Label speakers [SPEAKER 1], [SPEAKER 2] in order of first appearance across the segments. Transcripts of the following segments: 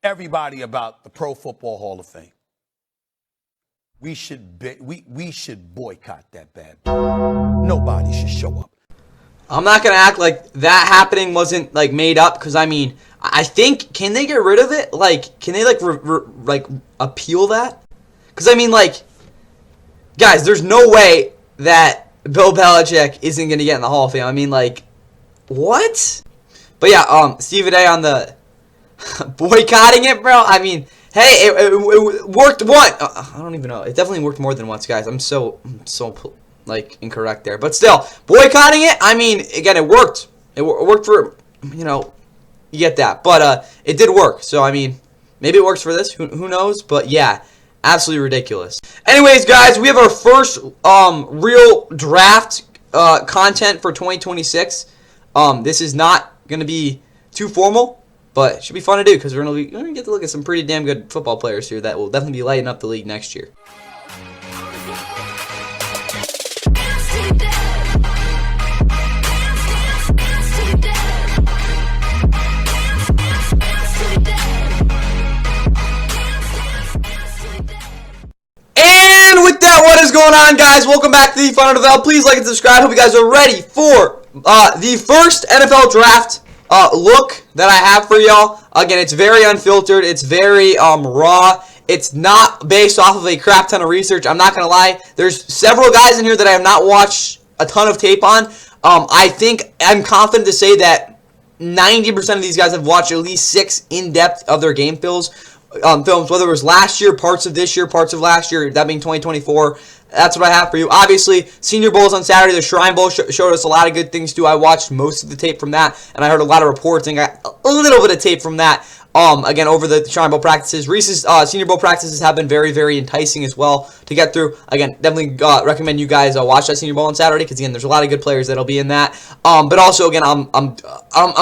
[SPEAKER 1] everybody about the Pro Football Hall of Fame. We should boycott that bad boy. Nobody should show up.
[SPEAKER 2] I'm not going to act like that happening wasn't, like, made up, because, I mean, I think, can they get rid of it? Like, can they, like, appeal that? Because, I mean, like, guys, there's no way that Bill Belichick isn't going to get in the Hall of Fame. I mean, like, what? But, yeah, Stephen A. on the boycotting it, bro. I mean, hey, it worked once. I don't even know. It definitely worked more than once, guys. I'm so like, incorrect there. But still, boycotting it, I mean, again, it worked. It worked for, you know, you get that. But it did work. So, I mean, maybe it works for this. Who knows? But, yeah, absolutely ridiculous. Anyways, guys, we have our first real draft content for 2026. This is not going to be too formal, but it should be fun to do because we're going to get to look at some pretty damn good football players here that will definitely be lighting up the league next year. And with that, what is going on, guys? Welcome back to the Fun NFL. Please like and subscribe. Hope you guys are ready for the first NFL draft look that I have for y'all. Again, it's very unfiltered. It's very raw. It's not based off of a crap ton of research. I'm not going to lie. There's several guys in here that I have not watched a ton of tape on. I'm confident to say that 90% of these guys have watched at least 6 in-depth of their game films, whether it was last year, parts of this year, parts of last year, that being 2024. That's what I have for you. Obviously, Senior Bowl's on Saturday. The Shrine Bowl showed us a lot of good things, too. I watched most of the tape from that, and I heard a lot of reports and got a little bit of tape from that. Again, over the Shrine Bowl practices. Reese's Senior Bowl practices have been very, very enticing as well to get through. Again, definitely recommend you guys watch that Senior Bowl on Saturday because, again, there's a lot of good players that'll be in that. But also, again, I'm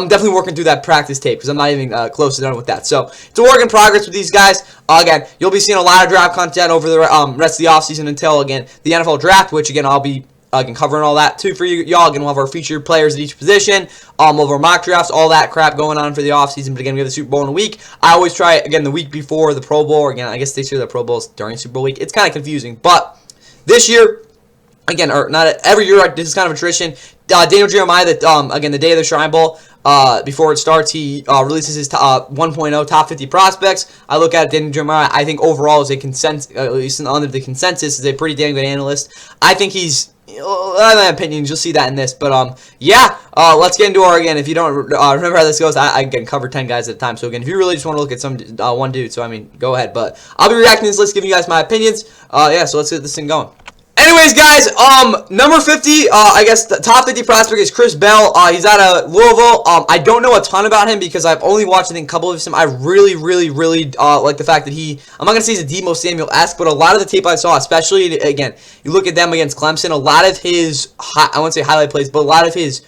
[SPEAKER 2] definitely working through that practice tape because I'm not even close to done with that. So it's a work in progress with these guys. Again, you'll be seeing a lot of draft content over the rest of the offseason until, again, the NFL draft, which, again, I'll be covering all that too for y'all. Again, we'll have our featured players at each position. We'll have our mock drafts, all that crap going on for the offseason. But again, we have the Super Bowl in a week. I always try, again, the week before the Pro Bowl. Or again, I guess they say the Pro Bowl's during Super Bowl week. It's kind of confusing. But this year, again, or not every year, this is kind of a tradition. Daniel Jeremiah, again, the day of the Shrine Bowl, before it starts, he releases his 1.0 top 50 prospects. I look at Daniel Jeremiah. I think overall, is a consensus, at least under the consensus, is a pretty damn good analyst. I think he's, in my opinion, you'll see that in this. But, yeah, let's get into our, again, if you don't remember how this goes, I again, cover 10 guys at a time. So, again, if you really just want to look at some one dude, so, I mean, go ahead. But I'll be reacting to this list, giving you guys my opinions. Yeah, so let's get this thing going. Anyways, guys, number 50, I guess the top 50 prospect is Chris Bell. He's out of Louisville. I don't know a ton about him because I've only watched, I think, a couple of him. I really like the fact that I'm not going to say he's a Debo Samuel-esque, but a lot of the tape I saw, especially, again, you look at them against Clemson, a lot of his, I won't say highlight plays, but a lot of his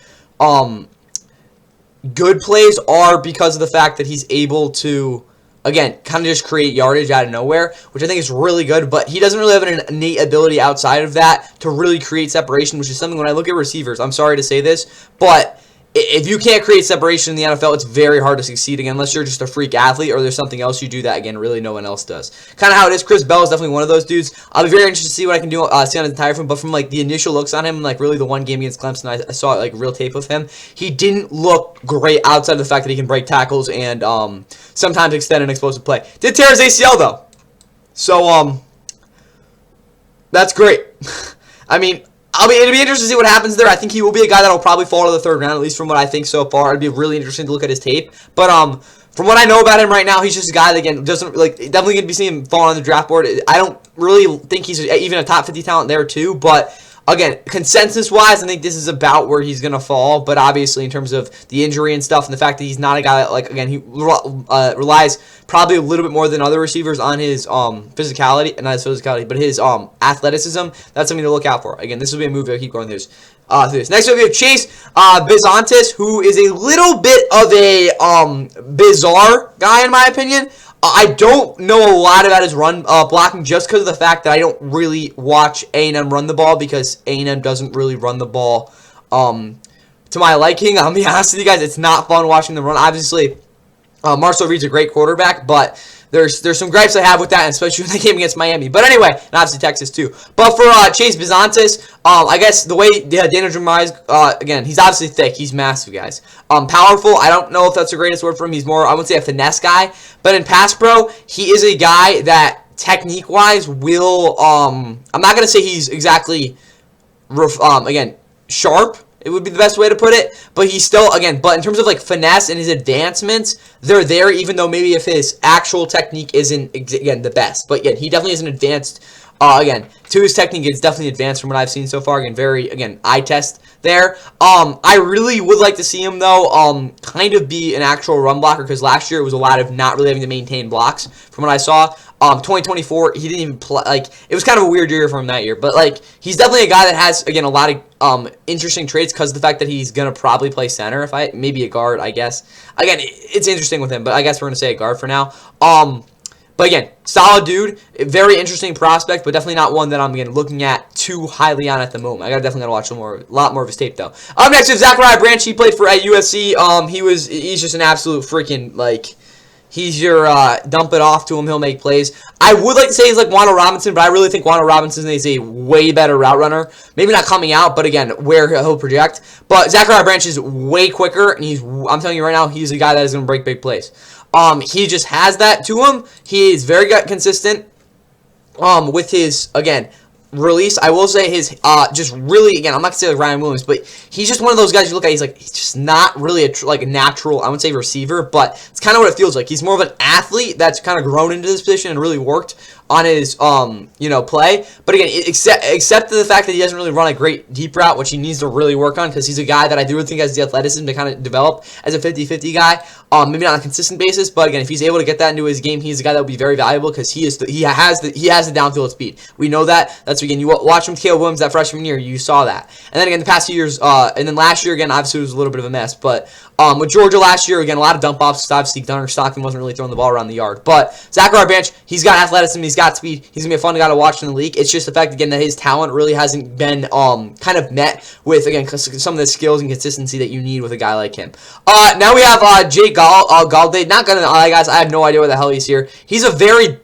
[SPEAKER 2] good plays are because of the fact that he's able to, again, kind of just create yardage out of nowhere, which I think is really good, but he doesn't really have an innate ability outside of that to really create separation, which is something when I look at receivers, I'm sorry to say this, but if you can't create separation in the NFL, it's very hard to succeed, again, unless you're just a freak athlete or there's something else you do that, again, really no one else does. Kind of how it is. Chris Bell is definitely one of those dudes. I'll be very interested to see what I can do, see on the entire film, but from, like, the initial looks on him, like, really the one game against Clemson, I saw, like, real tape of him. He didn't look great outside of the fact that he can break tackles and sometimes extend an explosive play. Did tear his ACL, though. So, that's great. I mean, it'll be interesting to see what happens there. I think he will be a guy that'll probably fall to the 3rd round, at least from what I think so far. It'd be really interesting to look at his tape. But from what I know about him right now, he's just a guy that, again, doesn't, like, definitely going to be seeing him fall on the draft board. I don't really think he's even a top 50 talent there, too. But, again, consensus-wise, I think this is about where he's going to fall. But obviously, in terms of the injury and stuff and the fact that he's not a guy that, like, again, he relies probably a little bit more than other receivers on his physicality, not his physicality, but his athleticism. That's something to look out for. Again, this will be a move that I'll keep going through this. Next up, we have Chase Bizontis, who is a little bit of a bizarre guy, in my opinion. I don't know a lot about his run blocking just because of the fact that I don't really watch A&M run the ball because A&M doesn't really run the ball to my liking. I'll be honest with you guys, it's not fun watching them run. Obviously, Marcel Reed's a great quarterback, but there's some gripes I have with that, especially when they came against Miami. But anyway, and obviously Texas too. But for Chase Bizantis, I guess the way Daniel Jeremiah's, again, he's obviously thick. He's massive, guys. Powerful, I don't know if that's the greatest word for him. He's more, I wouldn't say a finesse guy. But in pass pro, he is a guy that technique-wise will, I'm not going to say he's exactly, again, sharp. It would be the best way to put it, but he's still, again, but in terms of like finesse and his advancements, they're there, even though maybe if his actual technique isn't, again, the best. But yeah, he definitely is an advanced, again, to his technique, it's definitely advanced from what I've seen so far. Again, very, again, eye test there. I really would like to see him, though, kind of be an actual run blocker, because last year it was a lot of not really having to maintain blocks from what I saw. 2024, he didn't even play, like, it was kind of a weird year for him that year, but, like, he's definitely a guy that has, again, a lot of, interesting traits because of the fact that he's going to probably play center, maybe a guard, I guess. Again, it's interesting with him, but I guess we're going to say a guard for now. But again, solid dude, very interesting prospect, but definitely not one that I'm, again, looking at too highly on at the moment. Definitely got to watch a lot more of his tape, though. Up next is Zachariah Branch. He played at USC. He's just an absolute freaking, like, he's your dump it off to him, he'll make plays. I would like to say he's like Wando Robinson, but I really think Wando Robinson is a way better route runner. Maybe not coming out, but again, where he'll project. But Zachariah Branch is way quicker, and I'm telling you right now, he's a guy that is going to break big plays. He just has that to him. He is very consistent with his, again, release. I will say his just really, again, I'm not gonna say like Ryan Williams, but he's just one of those guys you look at, he's just not really a natural, I wouldn't say receiver, but it's kind of what it feels like. He's more of an athlete that's kind of grown into this position and really worked on his play. But again, except for the fact that he doesn't really run a great deep route, which he needs to really work on, because he's a guy that I do think has the athleticism to kind of develop as a 50-50 guy. Maybe not on a consistent basis, but again, if he's able to get that into his game, he's a guy that will be very valuable, because he has the downfield speed. We know that. That's, again, you watch him with Caleb Williams that freshman year, you saw that. And then again, the past few years, and then last year again, obviously it was a little bit of a mess, but with Georgia last year, again, a lot of dump offs. Obviously, Gunnar Stockton wasn't really throwing the ball around the yard, but Zachariah Branch, he's got athleticism, he's got speed, he's gonna be a fun guy to watch in the league. It's just the fact, again, that his talent really hasn't been kind of met with, again, some of the skills and consistency that you need with a guy like him. Now we have Jake Galday. Not gonna lie, guys, I have no idea why the hell he's here. He's a very,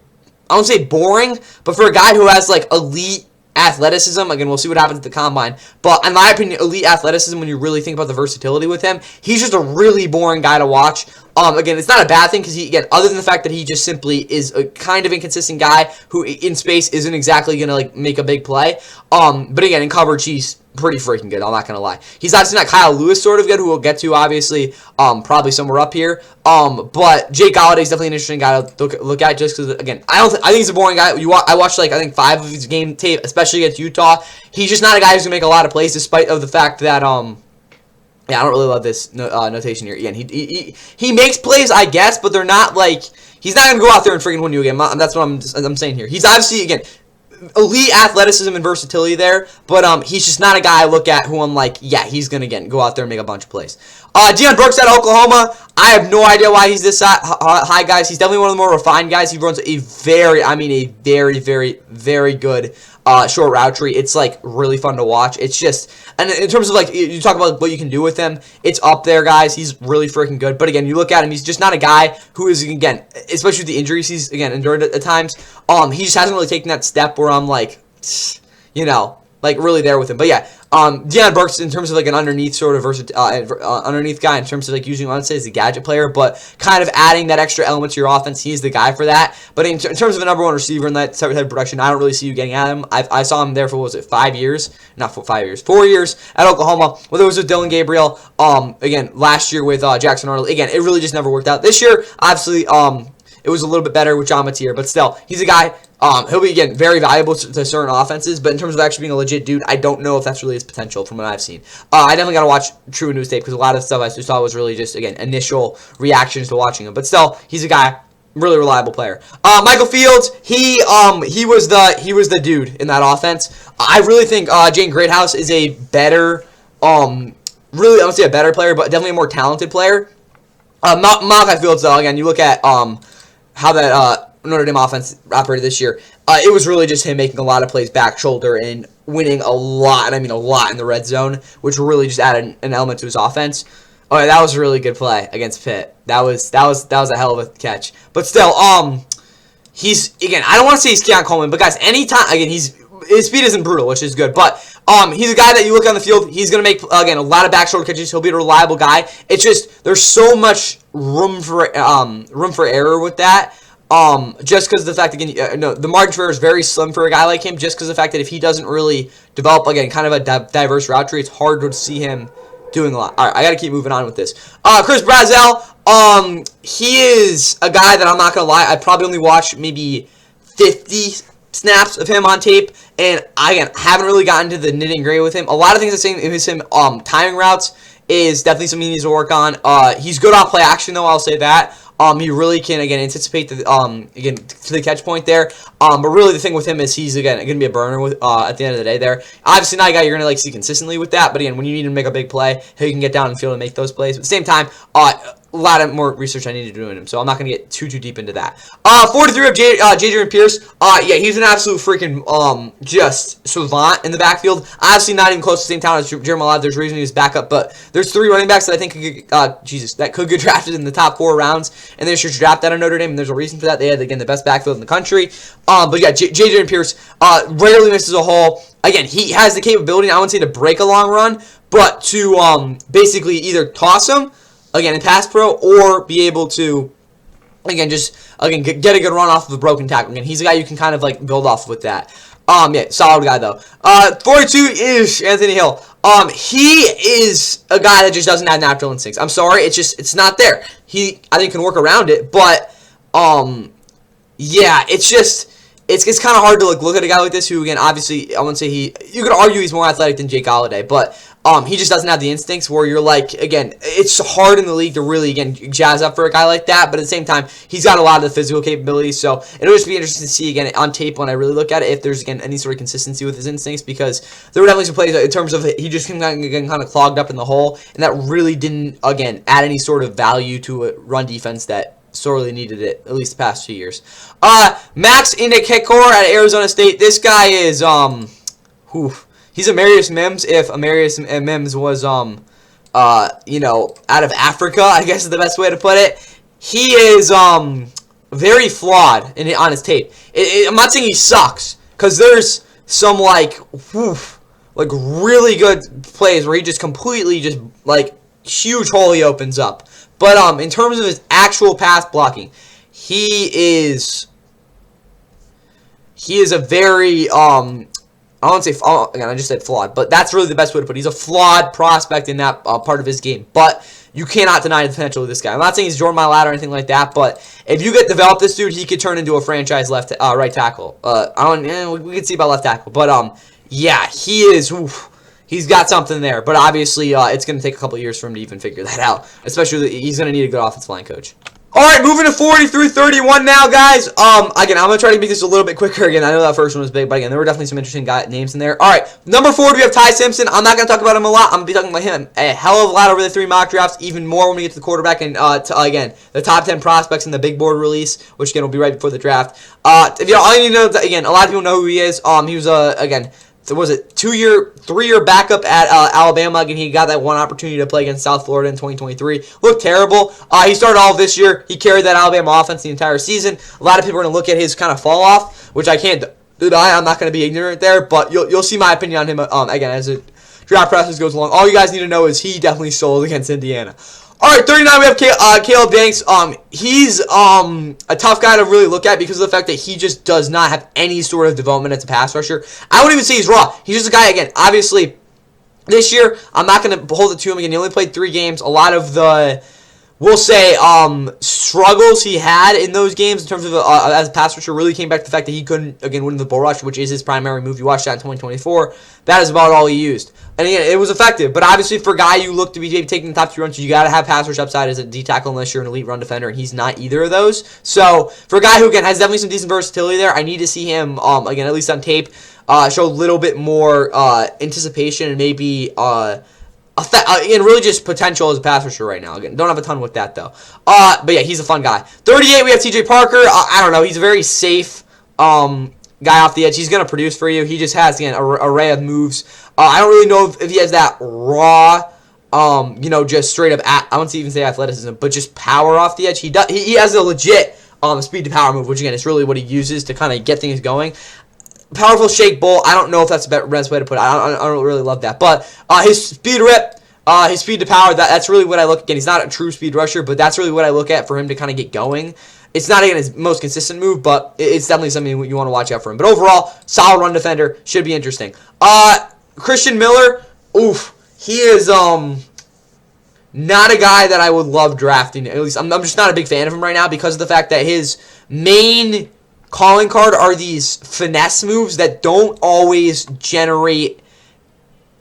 [SPEAKER 2] I won't say boring, but for a guy who has like elite athleticism, again, we'll see what happens at the combine, but in my opinion, elite athleticism, when you really think about the versatility with him, he's just a really boring guy to watch. Again, it's not a bad thing, because he, again, other than the fact that he just simply is a kind of inconsistent guy who in space isn't exactly gonna like make a big play. But again, in coverage, he's pretty freaking good, I'm not gonna lie. He's obviously not Kyle Lewis sort of good, who we'll get to obviously probably somewhere up here. But Jake Galladay is definitely an interesting guy to look at, just because, again, I think he's a boring guy. I watched like I think 5 of his game tape, especially against Utah. He's just not a guy who's gonna make a lot of plays, despite of the fact that yeah, I don't really love this notation here. Again, he makes plays, I guess, but they're not like, he's not gonna go out there and freaking win you a game. That's what I'm saying here. He's obviously, again, elite athleticism and versatility there, but he's just not a guy I look at who I'm like, yeah, he's gonna go out there and make a bunch of plays. Deion Brooks out of Oklahoma, I have no idea why he's this high, guys. He's definitely one of the more refined guys. He runs a very, very, very good short route tree. It's like really fun to watch. It's just, and in terms of like, you talk about what you can do with him, it's up there, guys. He's really freaking good. But again, you look at him, he's just not a guy who is, again, especially with the injuries he's, again, endured at times, he just hasn't really taken that step where I'm like, like really there with him. But yeah, Deion Burks, in terms of like an underneath sort of underneath guy, in terms of like using, I would say, as a gadget player, but kind of adding that extra element to your offense, he's the guy for that. But in terms of a number one receiver in that type of production, I don't really see you getting at him. I saw him there for, what was it, 5 years? Not for 5 years, 4 years at Oklahoma, whether it was with Dylan Gabriel, again, last year with Jackson Arnold. Again, it really just never worked out. This year, obviously, it was a little bit better with John Mateer, but still, he's a guy. He'll be, again, very valuable to certain offenses, but in terms of actually being a legit dude, I don't know if that's really his potential from what I've seen. I definitely got to watch True News tape, because a lot of the stuff I saw was really just, again, initial reactions to watching him. But still, he's a guy, really reliable player. Michael Fields, he was the dude in that offense. I really think Jane Greathouse is a better, really, I don't say a better player, but definitely a more talented player. Malachi Fields, though, again, you look at how that Notre Dame offense operated this year, it was really just him making a lot of plays back shoulder and winning a lot, and I mean a lot, in the red zone, which really just added an element to his offense. Oh, yeah, that was a really good play against Pitt. That was a hell of a catch. But still, he's, again, I don't want to say he's Keon Coleman, but guys, anytime, again, his speed isn't brutal, which is good, but he's a guy that you look on the field, he's going to make, again, a lot of back shoulder catches. He'll be a reliable guy. It's just, there's so much room for error with that. Just because of the fact, again, no, the margin for error is very slim for a guy like him, just because of the fact that if he doesn't really develop, again, kind of a diverse route tree, it's hard to see him doing a lot. All right, I got to keep moving on with this. Chris Brazzell, he is a guy that I'm not going to lie, I probably only watched maybe 50 snaps of him on tape, and I, again, haven't really gotten to the nitty gritty with him. A lot of things I'm saying is him timing routes is definitely something he needs to work on. He's good off play action, though, I'll say that. He really can, again, anticipate the, again, to the catch point there. But really the thing with him is he's, again, going to be a burner with, at the end of the day there. Obviously not a guy you're going to, like, see consistently with that. But, again, when you need him to make a big play, he can get down and field and make those plays. But at the same time, a lot of more research I need to do in him, so I'm not going to get too deep into that. 43 of Jadrian Pierce. Yeah, he's an absolute freaking just savant in the backfield. Obviously not even close to the same talent as Jeremy Ladd. There's a reason he was back up, but there's 3 running backs that I think could get drafted in the top 4 rounds, and they should draft out of Notre Dame, and there's a reason for that. They had, again, the best backfield in the country. But yeah, Jadrian Pierce rarely misses a hole. Again, he has the capability, I wouldn't say to break a long run, but to basically either toss him, again, in pass pro, or be able to, again, just, again, get a good run off of a broken tackle. Again, he's a guy you can kind of, like, build off with that. Yeah, solid guy, though. 42-ish, Anthony Hill. He is a guy that just doesn't have natural instincts. I'm sorry, it's not there. He, I think, can work around it, but, yeah, it's just, it's kind of hard to, like, look at a guy like this who, again, obviously, I wouldn't say you could argue he's more athletic than Jake Galladay, but he just doesn't have the instincts where you're like, again, it's hard in the league to really, again, jazz up for a guy like that, but at the same time, he's got a lot of the physical capabilities, so it'll just be interesting to see, again, on tape when I really look at it, if there's, again, any sort of consistency with his instincts, because there were definitely some plays in terms of he just kind of clogged up in the hole, and that really didn't, again, add any sort of value to a run defense that sorely needed it, at least the past 2 years. Max Indekekor at Arizona State. This guy is, he's Amarius Mims if Amarius Mims was, you know, out of Africa, I guess is the best way to put it. He is, very flawed on his tape. I'm not saying he sucks, because there's some, like, really good plays where he just completely just, like, huge hole he opens up. But in terms of his actual pass blocking, he is a very I won't say again, I just said flawed, but that's really the best way to put it. He's a flawed prospect in that part of his game, but you cannot deny the potential of this guy. I'm not saying he's Jordan Mailata or anything like that, but if you get develop this dude, he could turn into a franchise right tackle. We could see about left tackle, but yeah, he is. He's got something there, but obviously it's going to take a couple years for him to even figure that out. Especially, he's going to need a good offensive line coach. All right, moving to 40-31 now, guys. Again, I'm going to try to make this a little bit quicker. Again, I know that first one was big, but again, there were definitely some interesting names in there. All right, number 4, we have Ty Simpson. I'm not going to talk about him a lot. I'm going to be talking about him a hell of a lot over the 3 mock drafts, even more when we get to the quarterback and, again, the top 10 prospects in the big board release, which, again, will be right before the draft. If you all you need to know, again, a lot of people know who he is. He was, again, was it 3-year backup at Alabama, and he got that one opportunity to play against South Florida in 2023. Looked terrible. He started all of this year. He carried that Alabama offense the entire season. A lot of people are going to look at his kind of fall off, which I can't deny. I'm not going to be ignorant there, but you'll see my opinion on him again as the draft process goes along. All you guys need to know is he definitely sold against Indiana. All right, 39, we have Caleb Danks. He's a tough guy to really look at because of the fact that he just does not have any sort of development as a pass rusher. I wouldn't even say he's raw. He's just a guy, again, obviously, this year, I'm not going to hold it to him. Again, he only played 3 games. A lot of the, we'll say, struggles he had in those games in terms of as a pass rusher really came back to the fact that he couldn't, again, win the bull rush, which is his primary move. You watched that in 2024. That is about all he used. And again, it was effective. But obviously, for a guy you look to be taking the top 3 runs, you got to have pass rush upside as a D tackle unless you're an elite run defender, and he's not either of those. So, for a guy who, again, has definitely some decent versatility there, I need to see him, again, at least on tape, show a little bit more anticipation and maybe and really just potential as a pass rusher right now. Again, don't have a ton with that, though. But yeah, he's a fun guy. 38, we have TJ Parker. I don't know. He's a very safe guy off the edge. He's going to produce for you. He just has, again, an array of moves. I don't really know if he has that raw just straight up, I wouldn't even say athleticism, but just power off the edge. He has a legit speed to power move, which again is really what he uses to kind of get things going. Powerful shake bull. I don't know if that's the best way to put it. I don't really love that, but his speed rip. His speed to power, that's really what I look at. Again, he's not a true speed rusher, but that's really what I look at for him to kind of get going. It's not, again, his most consistent move, but it's definitely something you want to watch out for him. But overall, solid run defender. Should be interesting. Christian Miller, oof. He is not a guy that I would love drafting. At least I'm just not a big fan of him right now because of the fact that his main calling card are these finesse moves that don't always generate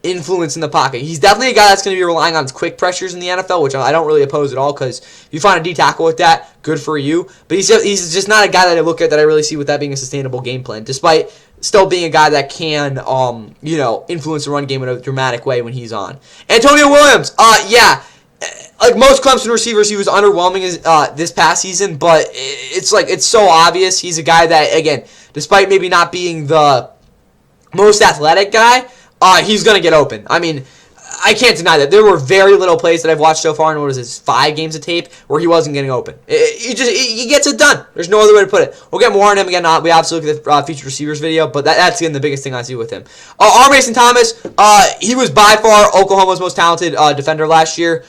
[SPEAKER 2] influence in the pocket. He's definitely a guy that's going to be relying on his quick pressures in the NFL, which I don't really oppose at all because if you find a D tackle with that, good for you. But he's just not a guy that I look at that I really see with that being a sustainable game plan, despite still being a guy that can, influence the run game in a dramatic way when he's on. Antonio Williams, like most Clemson receivers, he was underwhelming this past season, but it's so obvious. He's a guy that, again, despite maybe not being the most athletic guy, he's going to get open. I mean, I can't deny that. There were very little plays that I've watched so far in, 5 games of tape, where he wasn't getting open. He gets it done. There's no other way to put it. We'll get more on him again. We obviously look at the featured receivers video, but that's again the biggest thing I see with him. R. Mason Thomas, he was by far Oklahoma's most talented defender last year.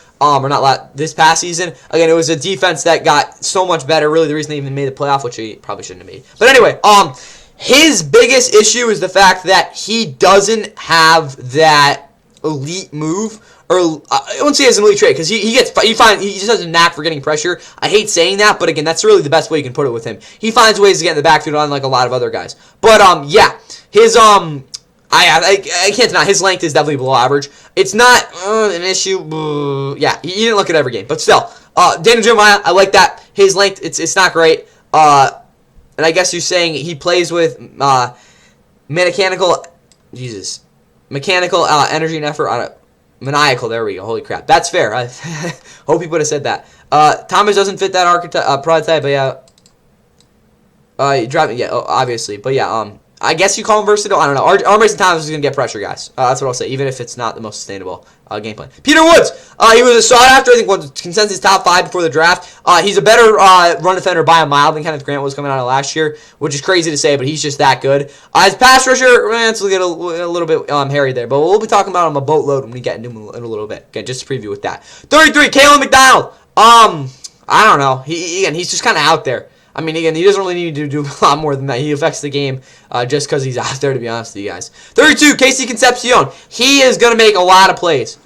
[SPEAKER 2] This past season. Again, it was a defense that got so much better. Really, the reason they even made the playoff, which he probably shouldn't have made. But anyway, his biggest issue is the fact that he doesn't have that elite move, or I wouldn't say as an elite trait, because he just has a knack for getting pressure. I hate saying that, but again, that's really the best way you can put it with him. He finds ways to get in the backfield unlike a lot of other guys. But his I can't deny his length is definitely below average. It's not an issue. He didn't look at every game, but still, Daniel Jeremiah, I like that. His length, it's not great. And I guess you're saying he plays with mechanical energy and effort. Maniacal, there we go. Holy crap. That's fair. I hope he would have said that. Thomas doesn't fit that prototype, but obviously. But I guess you call him versatile. I don't know. R. Mason Thomas is going to get pressure, guys. That's what I'll say, even if it's not the most sustainable game plan. Peter Woods, he was a sought-after, I think, was consensus top 5 before the draft. He's a better run defender by a mile than Kenneth Grant was coming out of last year, which is crazy to say, but he's just that good. His pass rusher, it's a little bit hairy there, but we'll be talking about him a boatload when we get into him in a little bit. Okay, just to preview with that. 33, Kalen McDonald. I don't know. He's just kind of out there. I mean, again, he doesn't really need to do a lot more than that. He affects the game just because he's out there, to be honest with you guys. 32, Casey Concepcion. He is going to make a lot of plays.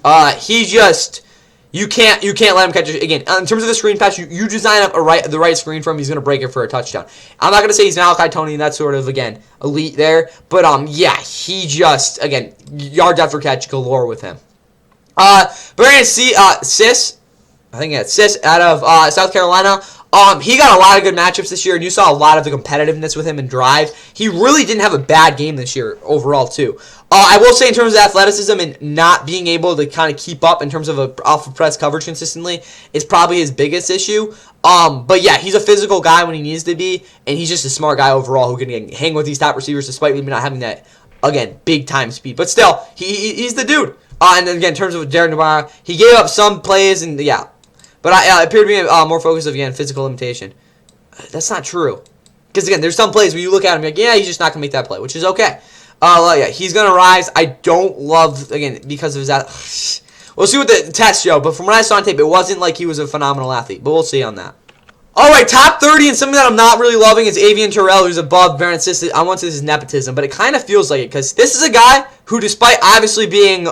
[SPEAKER 2] You can't let him catch it. Again, in terms of the screen pass, you design up the right screen for him, he's going to break it for a touchdown. I'm not going to say he's an Malachi Tony, and that's sort of, again, elite there. But, he just, again, yards after catch galore with him. Brandon Sis, I think that's Sis, out of South Carolina. He got a lot of good matchups this year, and you saw a lot of the competitiveness with him in drive. He really didn't have a bad game this year overall, too. I will say in terms of athleticism and not being able to kind of keep up in terms of alpha press coverage consistently is probably his biggest issue. But he's a physical guy when he needs to be, and he's just a smart guy overall who can hang with these top receivers despite maybe not having that, again, big-time speed. But still, he's the dude. And then, again, in terms of Jared Navarro, he gave up some plays, and but I appear to be more focused on, again, physical limitation. That's not true. Because, again, there's some plays where you look at him and you're like, he's just not going to make that play, which is okay. He's going to rise. I don't love, again, because of his... We'll see what the test show, but from what I saw on tape, it wasn't like he was a phenomenal athlete. But we'll see on that. All right, top 30, and something that I'm not really loving is Avian Terrell, who's above Baron Sis. I want to say this is nepotism, but it kind of feels like it, because this is a guy who, despite obviously being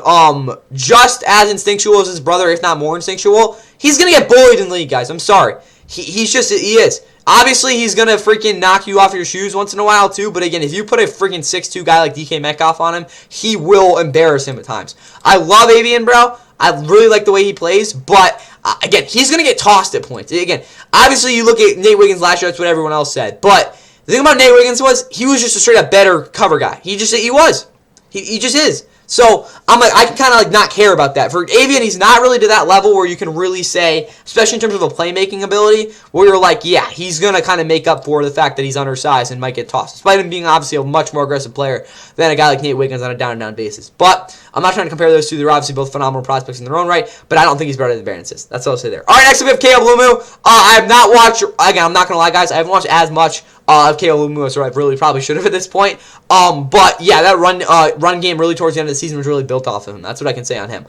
[SPEAKER 2] just as instinctual as his brother, if not more instinctual, he's going to get bullied in the league, guys. I'm sorry. He is. Obviously, he's going to freaking knock you off your shoes once in a while, too, but again, if you put a freaking 6'2" guy like DK Metcalf on him, he will embarrass him at times. I love Avian, bro. I really like the way he plays, but... again, he's going to get tossed at points. Again, obviously, you look at Nate Wiggins last year, that's what everyone else said. But the thing about Nate Wiggins was he was just a straight-up better cover guy. He was. He just is. So I'm like, I can kind of like not care about that. For Avian, he's not really to that level where you can really say, especially in terms of a playmaking ability, where you're like, yeah, he's gonna kind of make up for the fact that he's undersized and might get tossed, despite him being obviously a much more aggressive player than a guy like Nate Wiggins on a down-and-down basis. But I'm not trying to compare those two. They're obviously both phenomenal prospects in their own right, but I don't think he's better than Variances. That's all I'll say there. All right, next up we have Caleb Lumu. I have not watched. Again, I'm not gonna lie, guys. I haven't watched as much of Caleb Lumu as I really probably should have at this point. But yeah, that run game really towards the end of the season was really built off of him. That's what I can say on him.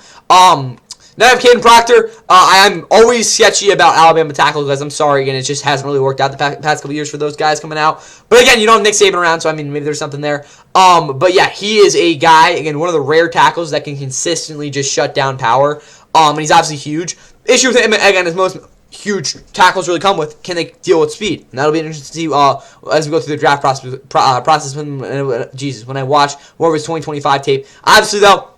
[SPEAKER 2] Now I have Caden Proctor. I'm always sketchy about Alabama tackles, guys. I'm sorry, again, it just hasn't really worked out the past couple years for those guys coming out. But again, you don't have Nick Saban around, so I mean, maybe there's something there. But yeah, he is a guy, again, one of the rare tackles that can consistently just shut down power. And he's obviously huge. Issue with him, again, is most huge tackles really come with, can they deal with speed? And that'll be interesting to see as we go through the draft process when I watch more of his 2025 tape. Obviously, though,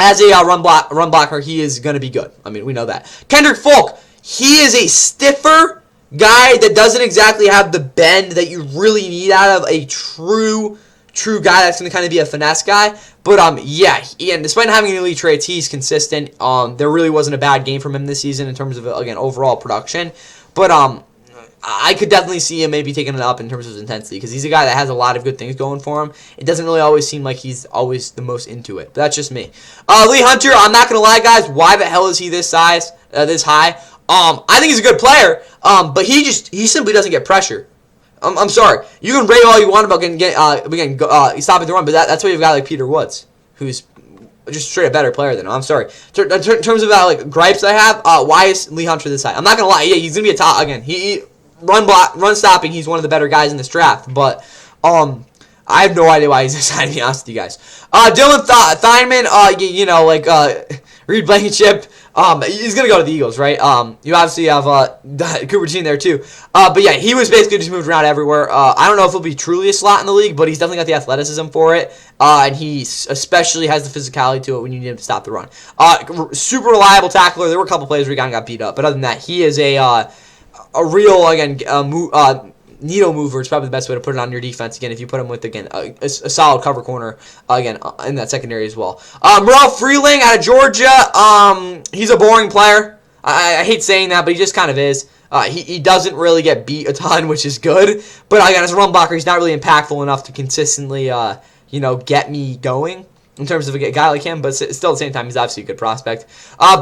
[SPEAKER 2] as a run blocker, he is going to be good. I mean, we know that. Kendrick Folk, he is a stiffer guy that doesn't exactly have the bend that you really need out of a true guy that's going to kind of be a finesse guy. But, yeah, and despite not having any elite traits, he's consistent. There really wasn't a bad game from him this season in terms of, again, overall production. But, I could definitely see him maybe taking it up in terms of his intensity because he's a guy that has a lot of good things going for him. It doesn't really always seem like he's always the most into it. But that's just me. Lee Hunter, I'm not going to lie, guys. Why the hell is he this size, this high? I think he's a good player, but he simply doesn't get pressure. I'm sorry. You can rave all you want about stopping the run, but that's why you've got like Peter Woods, who's just straight a better player than him. I'm sorry. In terms of like gripes I have, why is Lee Hunter this high? I'm not gonna lie. Yeah, he's gonna be a top again. He run stopping. He's one of the better guys in this draft, but I have no idea why he's this high. To be honest with you guys, Dylan Theinman, Reed Blankenship. He's going to go to the Eagles, right? You obviously have Cooper Jean there, too. But, yeah, he was basically just moved around everywhere. I don't know if he'll be truly a slot in the league, but he's definitely got the athleticism for it. And he especially has the physicality to it when you need him to stop the run. Super reliable tackler. There were a couple plays where he got beat up. But other than that, he is a real, again, needle mover. It's probably the best way to put it on your defense. Again, if you put him with, again, a solid cover corner, again, in that secondary as well. Merle Freeling out of Georgia. He's a boring player. I hate saying that, but he just kind of is. He doesn't really get beat a ton, which is good. But, again, as a run blocker, he's not really impactful enough to consistently, get me going in terms of a guy like him, but still at the same time, he's obviously a good prospect.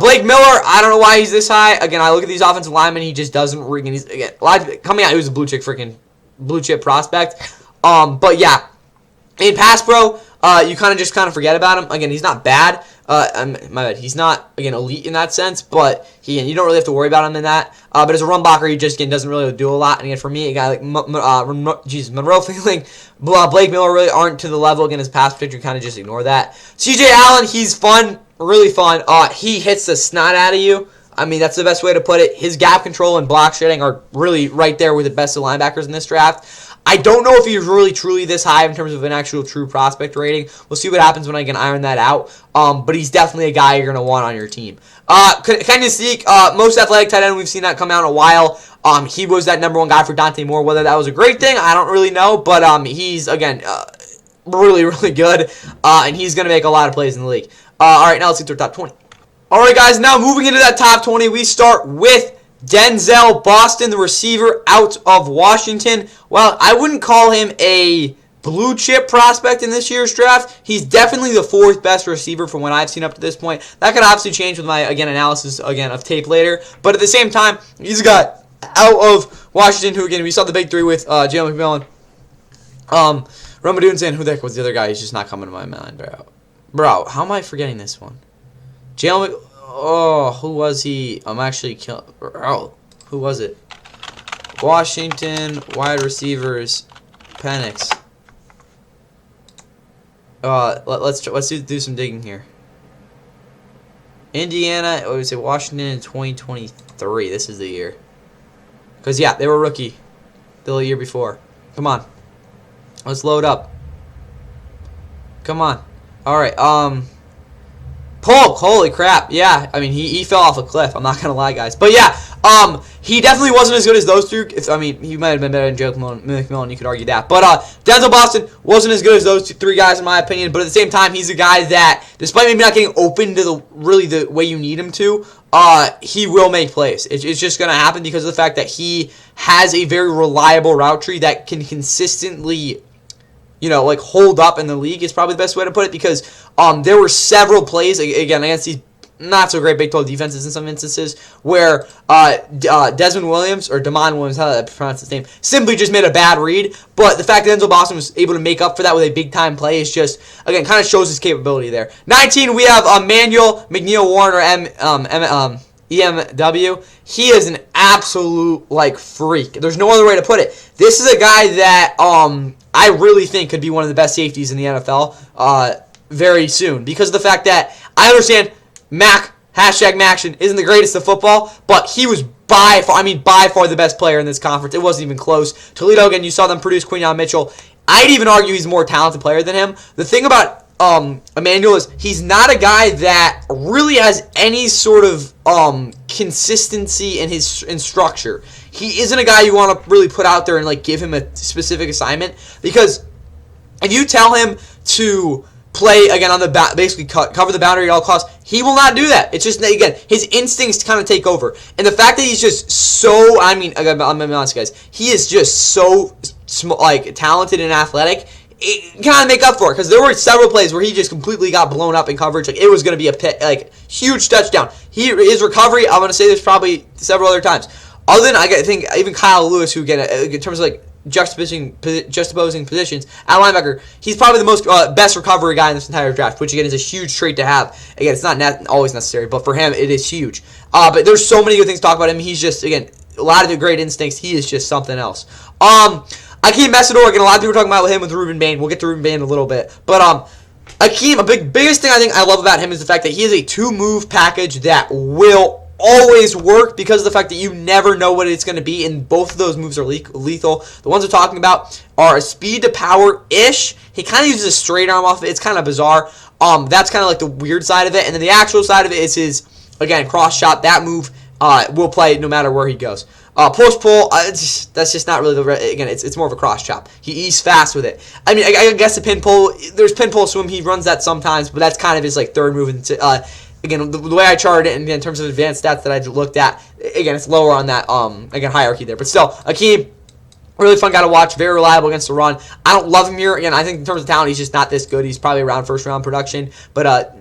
[SPEAKER 2] Blake Miller, I don't know why he's this high. Again, I look at these offensive linemen, he just doesn't ring. And he's, again, coming out, he was a blue chip prospect. But yeah, in pass pro, you kind of forget about him. Again, he's not bad. My bad. He's not, again, elite in that sense, but you don't really have to worry about him in that. But as a run blocker, he just, again, doesn't really do a lot. And again, for me, a guy like Monroe Feeling, Blake Miller really aren't to the level. Again, his pass picture, kind of just ignore that. CJ Allen, he's fun, really fun. He hits the snot out of you. I mean, that's the best way to put it. His gap control and block shedding are really right there with the best of linebackers in this draft. I don't know if he's really truly this high in terms of an actual true prospect rating. We'll see what happens when I can iron that out. But he's definitely a guy you're going to want on your team. Kenyon Steek, most athletic tight end. We've seen that come out in a while. He was that number one guy for Dante Moore. Whether that was a great thing, I don't really know. But he's, again, really, really good. And he's going to make a lot of plays in the league. All right, now let's get to our top 20. All right, guys, now moving into that top 20, we start with Denzel Boston, the receiver out of Washington. Well, I wouldn't call him a blue chip prospect in this year's draft. He's definitely the fourth best receiver from what I've seen up to this point. That could obviously change with my, again, analysis, again, of tape later. But at the same time, he's a guy out of Washington who, again, we saw the big three with Jalen McMillan. Ramadunsan, who the heck was the other guy? He's just not coming to my mind, bro. Bro, how am I forgetting this one? Jalen who was he? I'm actually killing. Oh, who was it? Washington wide receivers, Penix. Let's do some digging here. Indiana, I would say Washington in 2023. This is the year. Because yeah, they were rookie the year before. Come on, let's load up. Come on. All right. Polk, holy crap, yeah, I mean, he fell off a cliff, I'm not going to lie, guys. But yeah, He definitely wasn't as good as those two. I mean, he might have been better than Joe McMillan. You could argue that. But Denzel Boston wasn't as good as those three guys, in my opinion. But at the same time, he's a guy that, despite maybe not getting open to the way you need him to, he will make plays. It's just going to happen because of the fact that he has a very reliable route tree that can consistently, like hold up in the league is probably the best way to put it, because there were several plays, again, against these not so great Big 12 defenses in some instances, where Desmond Williams, or Damon Williams, how do I pronounce his name, simply just made a bad read. But the fact that Denzel Boston was able to make up for that with a big-time play is just, again, kind of shows his capability there. 19, we have Emmanuel McNeil-Warren, or EMW. He is an absolute, freak. There's no other way to put it. This is a guy that I really think could be one of the best safeties in the NFL very soon, because of the fact that I understand #Maction isn't the greatest of football, but he was by far the best player in this conference. It wasn't even close. Toledo, again, you saw them produce Quinyon Mitchell. I'd even argue he's a more talented player than him. The thing about Emmanuel is he's not a guy that really has any sort of consistency in his structure. He isn't a guy you want to really put out there and give him a specific assignment, because if you tell him to play again on the basically cover the boundary at all costs, he will not do that. It's just, again, his instincts kind of take over, and the fact that he's just so, I'm gonna be honest, guys, he is just so talented and athletic. It kind of make up for it, because there were several plays where he just completely got blown up in coverage. It was going to be a huge touchdown. His recovery, I'm going to say this probably several other times. Other than, I think, even Kyle Lewis, who, again, in terms of juxtaposing positions at linebacker, he's probably the most best recovery guy in this entire draft, which, again, is a huge trait to have. Again, it's not always necessary, but for him, it is huge. But there's so many good things to talk about him. He's just, again, a lot of the great instincts. He is just something else. Akeem Messidor, again, a lot of people are talking about him with Ruben Bain. We'll get to Ruben Bain in a little bit. But Akeem, biggest thing I think I love about him is the fact that he is a two-move package that will always work, because of the fact that you never know what it's going to be, and both of those moves are lethal. The ones we're talking about are a speed to power-ish. He kind of uses a straight arm off of it. It's kind of bizarre. That's kind of the weird side of it. And then the actual side of it is his, again, cross shot. That move will play no matter where he goes. Post pull, that's just not really again, it's more of a cross chop. He's fast with it. I mean, I guess the pin pull, there's pin pull swim, he runs that sometimes, but that's kind of his third move. Again, the way I charted it in terms of advanced stats that I looked at, again, it's lower on that again, hierarchy there. But still, Akeem, really fun guy to watch, very reliable against the run. I don't love him here. Again, I think in terms of talent, he's just not this good. He's probably around first round production, but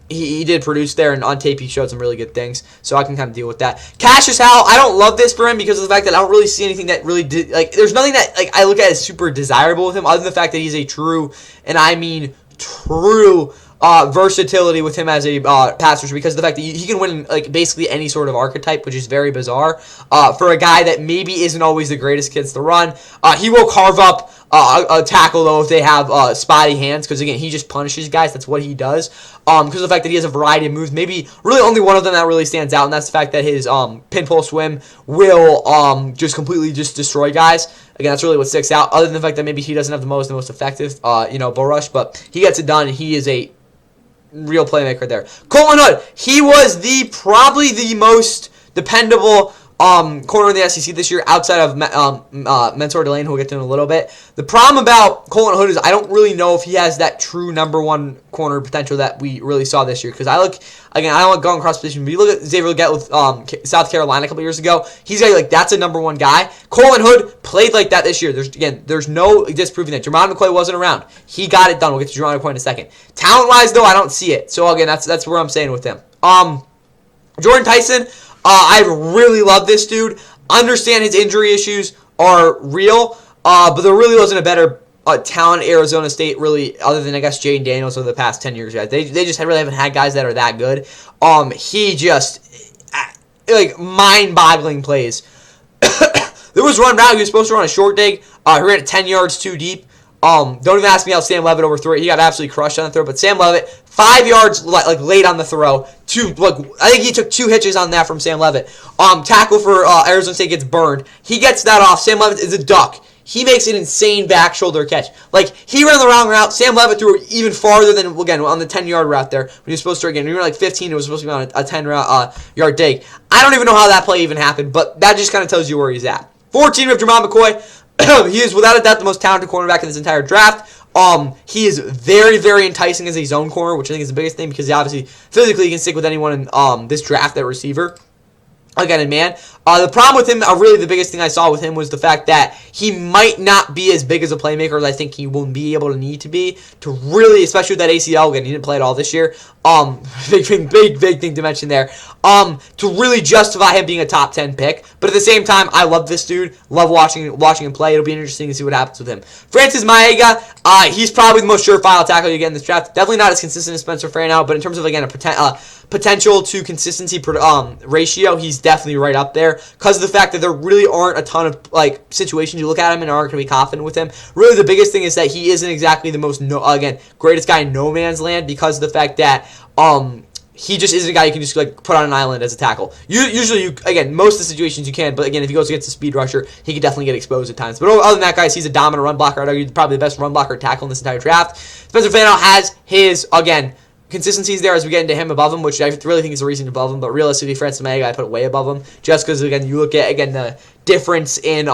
[SPEAKER 2] he did produce there, and on tape he showed some really good things, so I can kind of deal with that. Cassius Howell, I don't love this for him because of the fact that I don't really see anything that really did, there's nothing that I look at as super desirable with him, other than the fact that he's a true, and I mean true, versatility with him as a pass rusher, because of the fact that he can win basically any sort of archetype, which is very bizarre for a guy that maybe isn't always the greatest kids to run. He will carve up a tackle, though, if they have spotty hands, because, again, he just punishes guys. That's what he does. Because of the fact that he has a variety of moves, maybe really only one of them that really stands out, and that's the fact that his pin pull swim will just completely just destroy guys. Again, that's really what sticks out, other than the fact that maybe he doesn't have the most effective bull rush, but he gets it done, and he is a real playmaker there. Colton Hood, he was probably the most dependable corner in the SEC this year, outside of Mentor Delane, who we'll get to in a little bit. The problem about Colton Hood is I don't really know if he has that true number one corner potential that we really saw this year. Because I don't like going cross position, but you look at Xavier Legette with South Carolina a couple years ago. He's that's a number one guy. Colton Hood played like that this year. There's no disproving that. Jermon McCoy wasn't around. He got it done. We'll get to Jermon McCoy in a second. Talent-wise, though, I don't see it. So again, that's where I'm saying with him. Jordan Tyson, I really love this dude. Understand his injury issues are real, but there really wasn't a better talent Arizona State, really, other than, I guess, Jaden Daniels over the past 10 years. They just really haven't had guys that are that good. He just, mind-boggling plays. There was one route he was supposed to run a short dig. He ran it 10 yards too deep. Don't even ask me how Sam Levitt overthrew it. He got absolutely crushed on the throw. But Sam Levitt, 5 yards late on the throw. I think he took 2 hitches on that from Sam Levitt. Tackle for Arizona State gets burned. He gets that off. Sam Levitt is a duck. he makes an insane back shoulder catch. Like, he ran the wrong route. Sam Levitt threw it even farther than, again, on the 10-yard route there. When he was supposed to, again, we were like 15, it was supposed to be on a 10-yard dig. I don't even know how that play even happened, but that just kind of tells you where he's at. 14, we have Jermon McCoy. He is, without a doubt, the most talented cornerback in this entire draft. He is very, very enticing as a zone corner, which I think is the biggest thing because he obviously physically can stick with anyone in this draft at receiver. Again, and man, the problem with him, really the biggest thing I saw with him was the fact that he might not be as big as a playmaker as I think he will be able to need to be to really, especially with that ACL, again, he didn't play at all this year, big thing to mention there, to really justify him being a top 10 pick. But at the same time, I love this dude, love watching him play. It'll be interesting to see what happens with him. Francis Maega, he's probably the most surefire tackle you get in this draft. Definitely not as consistent as Spencer Fanout, but in terms of, again, a potential to consistency ratio, he's definitely right up there because of the fact that there really aren't a ton of like situations you look at him and aren't going to be confident with him. Really, the biggest thing is that he isn't exactly the most greatest guy in no man's land because of the fact that he just isn't a guy you can just like put on an island as a tackle. Usually, again, most of the situations you can, but again, if he goes against a speed rusher, he could definitely get exposed at times. But other than that, guys, he's a dominant run blocker. I'd argue probably the best run blocker tackle in this entire draft. Spencer Fanout has his, again, consistencies there as we get into him above him, which I really think is a reason above him, but realistically, Francis Maega, I put way above him, just because, again, you look at, again, the difference in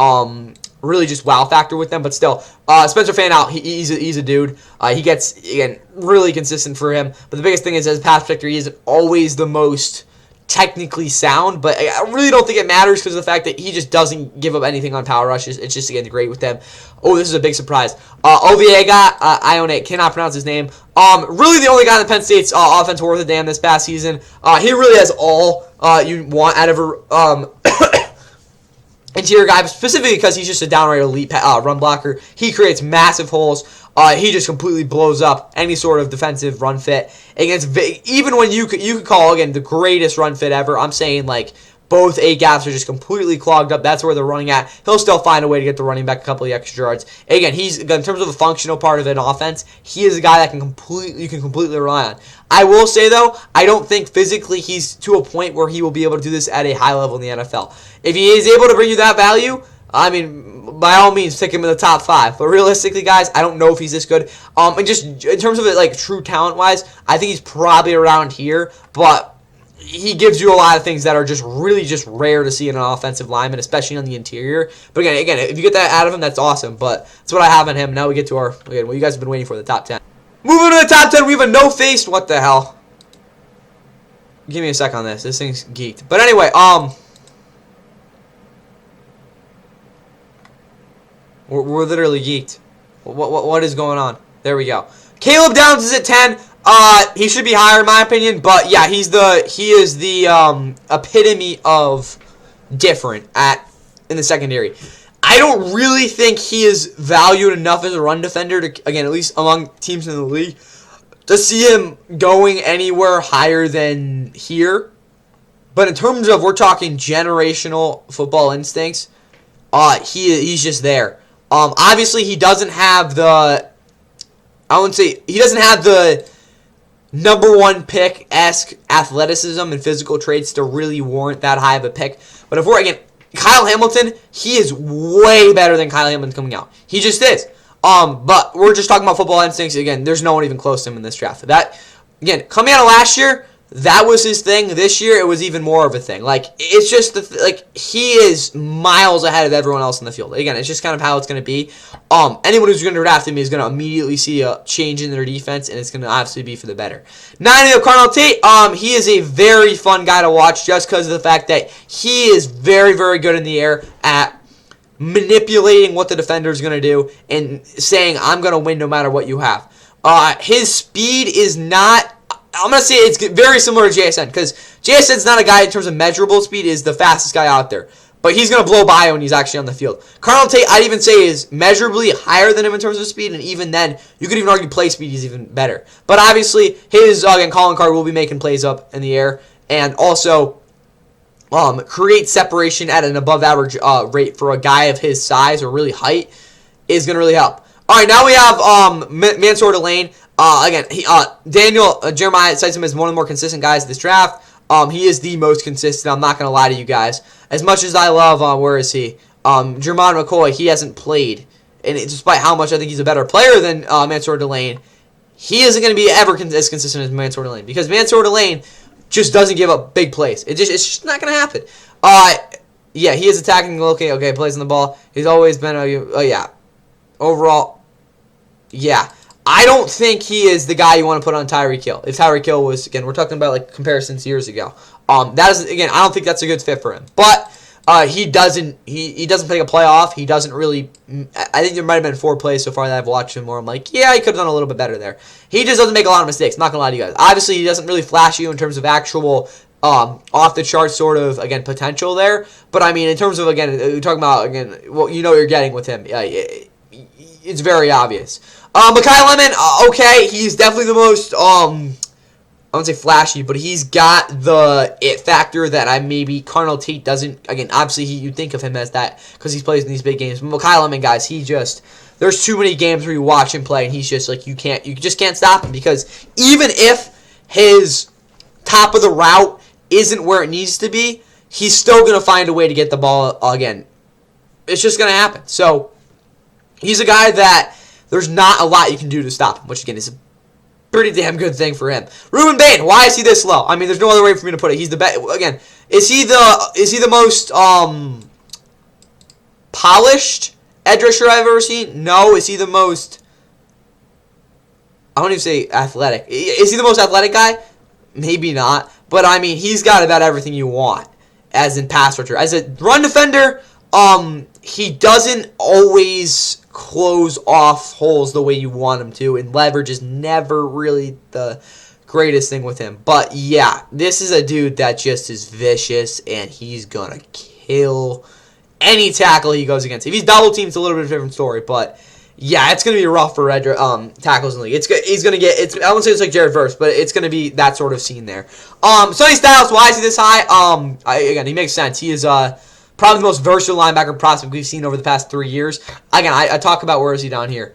[SPEAKER 2] really just wow factor with them, but still, Spencer Fanout, he's a dude. He gets, again, really consistent for him, but the biggest thing is, as a pass protector, he isn't always the most technically sound, but I really don't think it matters because of the fact that he just doesn't give up anything on power rushes. It's just, again, great with them. Oh, this is a big surprise. Oviega, Ione, cannot pronounce his name. Really the only guy in the Penn State's offense worth a damn this past season. He really has all you want out of a interior guy, specifically because he's just a downright elite run blocker. He creates massive holes. He just completely blows up any sort of defensive run fit against, even when you could call, again, the greatest run fit ever. I'm saying, like, both A gaps are just completely clogged up. That's where they're running at. He'll still find a way to get the running back a couple of extra yards. Again, he's, in terms of the functional part of an offense, he is a guy that you can completely rely on. I will say, though, I don't think physically he's to a point where he will be able to do this at a high level in the NFL. If he is able to bring you that value, I mean, by all means, pick him in the top 5. But realistically, guys, I don't know if he's this good. And just in terms of it, like, true talent-wise, I think he's probably around here. But he gives you a lot of things that are just really just rare to see in an offensive lineman, especially on the interior. But again, if you get that out of him, that's awesome. But that's what I have on him. Now we get to our, again, what you guys have been waiting for, the top 10. Moving to the top 10, we have a no-faced. What the hell? Give me a sec on this. This thing's geeked. But anyway, We're literally geeked. What is going on? There we go. Caleb Downs is at 10. He should be higher in my opinion, but yeah, he is the epitome of different in the secondary. I don't really think he is valued enough as a run defender to, again, at least among teams in the league, to see him going anywhere higher than here. But in terms of, we're talking generational football instincts, he's just there. Obviously, he doesn't have the, I wouldn't say, he doesn't have the number 1 pick-esque athleticism and physical traits to really warrant that high of a pick. But if we're, again, Kyle Hamilton, he is way better than Kyle Hamilton coming out. He just is. But we're just talking about football instincts. Again, there's no one even close to him in this draft. That, again, coming out of last year, that was his thing. This year, it was even more of a thing. Like, it's just, he is miles ahead of everyone else in the field. Again, it's just kind of how it's going to be. Anyone who's going to draft him is going to immediately see a change in their defense, and it's going to obviously be for the better. 9, of Carnell Tate. He is a very fun guy to watch just because of the fact that he is very, very good in the air at manipulating what the defender is going to do and saying, I'm going to win no matter what you have. His speed is not, I'm going to say it's very similar to JSN, because JSN's not a guy in terms of measurable speed, is the fastest guy out there. But he's going to blow by when he's actually on the field. Carnell Tate, I'd even say, is measurably higher than him in terms of speed, and even then, you could even argue play speed is even better. But obviously, his, again, calling card will be making plays up in the air, and also create separation at an above-average rate for a guy of his size or really height is going to really help. All right, now we have Mansour Delane. Again, Daniel Jeremiah cites him as one of the more consistent guys in this draft. He is the most consistent. I'm not going to lie to you guys. As much as I love, where is he? Jermon McCoy, he hasn't played. And despite how much I think he's a better player than Mansour Delane, he isn't going to be ever as consistent as Mansour Delane. Because Mansour Delane just doesn't give up big plays. It's just not going to happen. Yeah, he is attacking. Okay, plays on the ball. He's always been yeah. Overall, yeah. I don't think he is the guy you want to put on Tyreek Hill. If Tyreek Hill was, again, we're talking about like comparisons years ago. That is, again, I don't think that's a good fit for him. But he doesn't take a playoff. He doesn't really. I think there might have been 4 plays so far that I've watched him where I'm like, yeah, he could have done a little bit better there. He just doesn't make a lot of mistakes. I'm not gonna lie to you guys. Obviously, he doesn't really flash you in terms of actual off the chart sort of, again, potential there. But I mean, in terms of, again, we're talking about, again, well, you know what you're getting with him. It's very obvious. Makai Lemon, okay, he's definitely the most, I wouldn't say flashy, but he's got the it factor that maybe Carnell Tate doesn't. Again, obviously, you think of him as that because he's plays in these big games. But Makai Lemon, guys, there's too many games where you watch him play, and he's just like, you just can't stop him because even if his top of the route isn't where it needs to be, he's still going to find a way to get the ball again. It's just going to happen. So, he's a guy that there's not a lot you can do to stop him, which, again, is a pretty damn good thing for him. Ruben Bain, why is he this low? I mean, there's no other way for me to put it. He's the best. Again, is he the most polished edge rusher I've ever seen? No. Is he the most, I won't even say athletic. Is he the most athletic guy? Maybe not. But, I mean, he's got about everything you want as in pass rusher. As a run defender, he doesn't always close off holes the way you want him to, and leverage is never really the greatest thing with him. But, yeah, this is a dude that just is vicious, and he's going to kill any tackle he goes against. If he's double teamed, it's a little bit of a different story, but yeah, it's going to be rough for tackles in the league. He's going to get, I won't say it's like Jared Verse, but it's going to be that sort of scene there. Sonny Styles, why is he this high? Again, he makes sense. He is probably the most versatile linebacker prospect we've seen over the past 3 years. Again, I talk about where is he down here.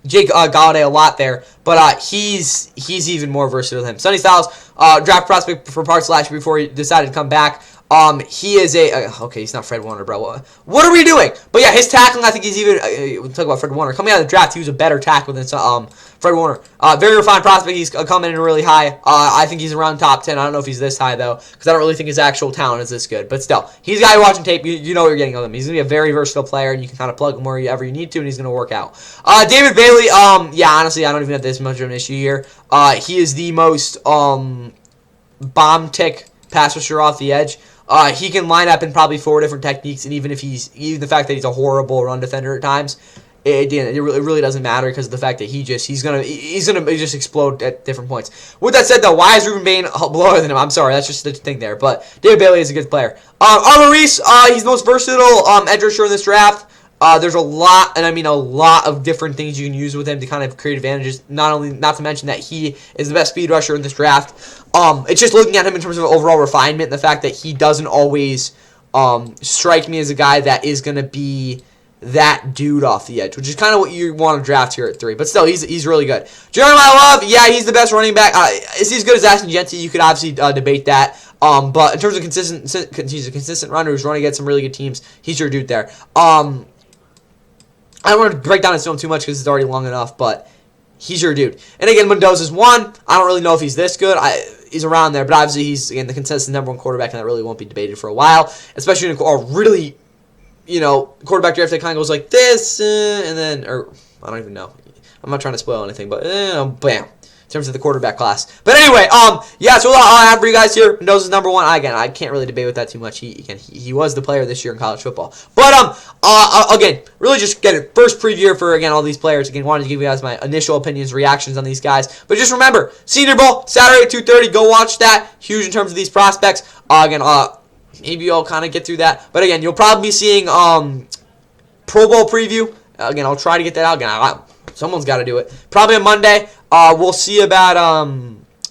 [SPEAKER 2] Jake Galladay a lot there, but he's even more versatile than him. Sonny Styles, draft prospect for Parks last year before he decided to come back. He is okay, he's not Fred Warner, bro. What are we doing? But yeah, his tackling, I think he's even, we'll talk about Fred Warner. Coming out of the draft, he was a better tackler than Fred Warner. Very refined prospect. He's coming in really high. I think he's around top 10. I don't know if he's this high, though, because I don't really think his actual talent is this good. But still, he's a guy watching tape. You know what you're getting with him. He's going to be a very versatile player, and you can kind of plug him wherever you need to, and he's going to work out. David Bailey, yeah, honestly, I don't even have this much of an issue here. He is the most bomb tick pass rusher off the edge. He can line up in probably 4 different techniques, and even the fact that he's a horrible run defender at times, it really doesn't matter because of the fact that he's gonna just explode at different points. With that said, though, why is Ruben Bain lower than him? I'm sorry, that's just the thing there. But David Bailey is a good player. Armor Reese, he's the most versatile edge rusher in this draft. There's a lot, and I mean a lot of different things you can use with him to kind of create advantages. Not to mention that he is the best speed rusher in this draft. It's just looking at him in terms of overall refinement and the fact that he doesn't always strike me as a guy that is going to be that dude off the edge, which is kind of what you want to draft here at 3. But still, he's really good. Jeremiah Love, yeah, he's the best running back. Is he as good as Ashton Jeanty? You could obviously debate that. But in terms of he's a consistent runner who's running against some really good teams. He's your dude there. I don't want to break down his film too much because it's already long enough, but he's your dude. And again, Mendoza's 1. I don't really know if he's this good. He's around there, but obviously he's, again, the consensus number 1 quarterback, and that really won't be debated for a while, especially in a really, quarterback draft that kind of goes like this, and then, or I don't even know. I'm not trying to spoil anything, but bam. In terms of the quarterback class. But anyway, yeah, so all I have for you guys here. Mendoza's number 1. Again, I can't really debate with that too much. He was the player this year in college football. But again, really just get a first preview for, again, all these players. Again, wanted to give you guys my initial opinions, reactions on these guys. But just remember, Senior Bowl, Saturday at 2:30. Go watch that. Huge in terms of these prospects. Again, maybe you'll kind of get through that. But again, you'll probably be seeing Pro Bowl preview. Again, I'll try to get that out. Again, someone's got to do it. Probably on Monday. We'll see about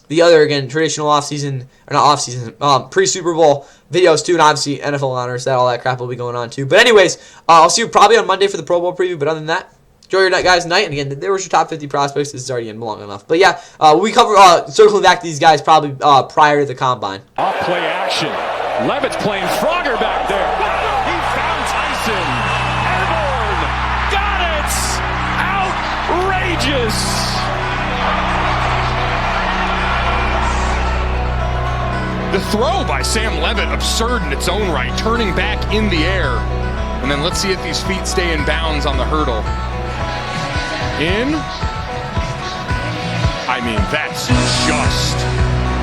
[SPEAKER 2] the other, again, traditional offseason, or not offseason, pre-Super Bowl videos too, and obviously NFL honors, all that crap will be going on too. But anyways, I'll see you probably on Monday for the Pro Bowl preview, but other than that, enjoy your night, guys, tonight. And again, there was your top 50 prospects. This is already in long enough. But yeah, we cover, circling back to these guys probably prior to the Combine.
[SPEAKER 3] Off play action. Levitt's playing Frogger back there. throw by Sam Levitt, absurd in its own right, turning back in the air. And then let's see if these feet stay in bounds on the hurdle. In. I mean, that's just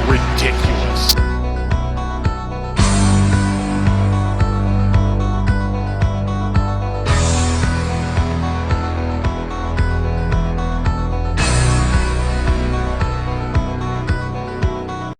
[SPEAKER 3] ridiculous.